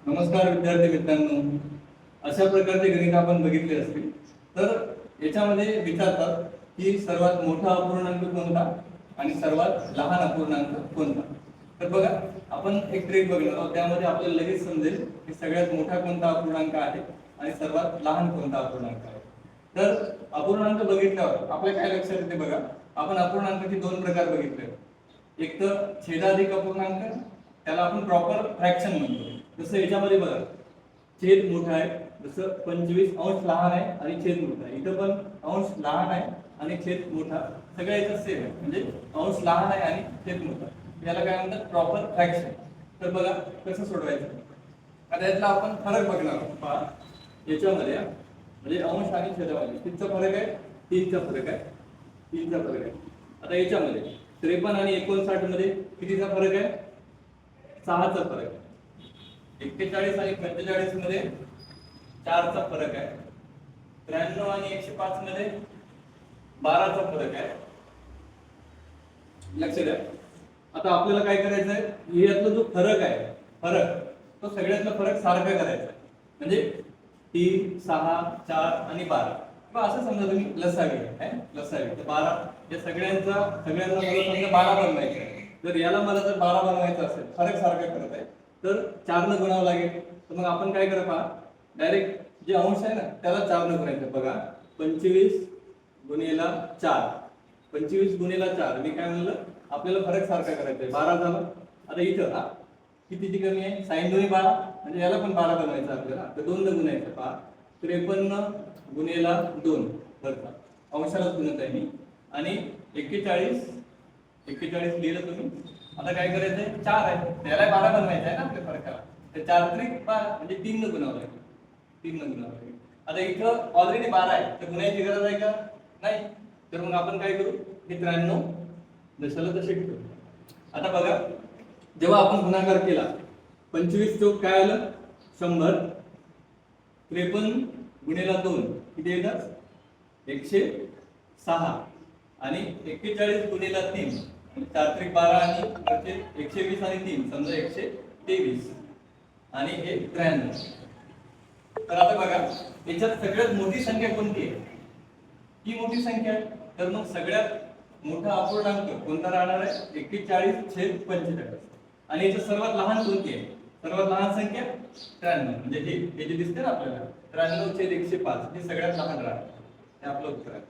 नमस्कार विद्यार्थी मित्रांनो, अशा प्रकारचे गणित आपण बघितले असतील तर याच्यामध्ये विचारतात की सर्वात मोठा अपूर्णांक कोणता आणि सर्वात लहान अपूर्णांक कोणता. तर बघा, आपण एक ट्रिक बघणार आहोत, त्यामध्ये आपल्याला लगेच समजेल की सगळ्यात मोठा कोणता अपूर्णांक आहे आणि सर्वात लहान कोणता अपूर्णांक आहे. तर अपूर्णांक बघितल्यावर आपल्या काय लक्षात येते बघा, आपण अपूर्णांकाचे दोन प्रकार बघितले. एक तर छेदाधिक अपूर्णांक, त्याला आपण प्रॉपर फ्रॅक्शन म्हणतो. जसं याच्यामध्ये बघा, छेद मोठा आहे, जसं 25 अंश लहान आहे आणि छेद मोठा आहे. इथं पण अंश लहान आहे आणि छेद मोठा, सगळ्या याच्यात सेम आहे, म्हणजे अंश लहान आहे आणि छेद मोठा. याला काय म्हणतात, प्रॉपर फ्रॅक्शन. तर बघा कसं सोडवायचं. आता यातला आपण फरक बघणार आहोत. पहा, याच्यामध्ये म्हणजे अंश आणि छेदामध्ये कितीचा फरक आहे, 3चा फरक आहे, 3चा फरक आहे. आता याच्यामध्ये 53 आणि 59 मध्ये कितीचा फरक आहे, 6चा फरक आहे. 41 आणि 45 मध्ये 4चा फरक आहे. 93 आणि 105 मध्ये 12चा फरक आहे. लक्ष द्या. आता आपल्याला काय करायचं आहे, यातला जो फरक आहे, फरक तो सगळ्यातला फरक सारखा करायचा आहे. म्हणजे 3, 6, 4 आणि 12, किंवा असं समजा तुम्ही लसावी आहे, लसावी तर 12, या सगळ्यांना मला समजा 12 बनवायचं आहे. जर याला मला जर 12 बनवायचं असेल, फरक सारखा करत आहे, तर 4 न गुणावं लागेल. तर मग आपण काय करा, पहा, डायरेक्ट जे अंश आहे ना त्याला 4 न गुणायचं. बघा, 25 गुणिला 4, 25 गुणिला 4, मी काय म्हणलं, आपल्याला फरक सारखा करायचा आहे. 12 झालं. आता इथं हा कितीची कमी आहे, sin 2 12, म्हणजे याला पण 12 बनवायचं आपल्याला, तर 2 न गुणायचं. पहा, 53 गुणिला 2 बरं, अंशालाच गुणत आहे मी. आणि 41 लिहिलं तुम्ही. आता काय करायचंय, 4 आहे, त्याला 12 बनवायचं आहे ना आपल्या फरकाला, तर 4 त्रिक 12 म्हणजे 3 न गुणावं लागेल, 3 न गुणावं लागेल. आता इथं ऑलरेडी 12 आहे, तर गुणायची गरज आहे का, नाही. तर मग आपण काय करू, हे 93 जशाला तसे ठेवू. आता बघा, जेव्हा आपण गुणाकार केला, 25 चौक काय आलं, 100. 53 गुणिला 2 किती येतात, 106. आणि 41 गुणिला 3, 4 त्रिक 12 आणि 120 आणि 3 समजा 123 आणि हे 93. तर आता बघा, याच्यात सगळ्यात मोठी संख्या कोणती आहे, ही मोठी संख्या आहे. तर मग सगळ्यात मोठा अपूर्णांक कोणता राहणार आहे, 41/45. आणि याच्यात सर्वात लहान कोणती आहे, सर्वात लहान संख्या 93, म्हणजे हे जे दिसते ना आपल्याला, 93/105, हे सगळ्यात लहान राहणार. हे आपलं उत्तर आहे.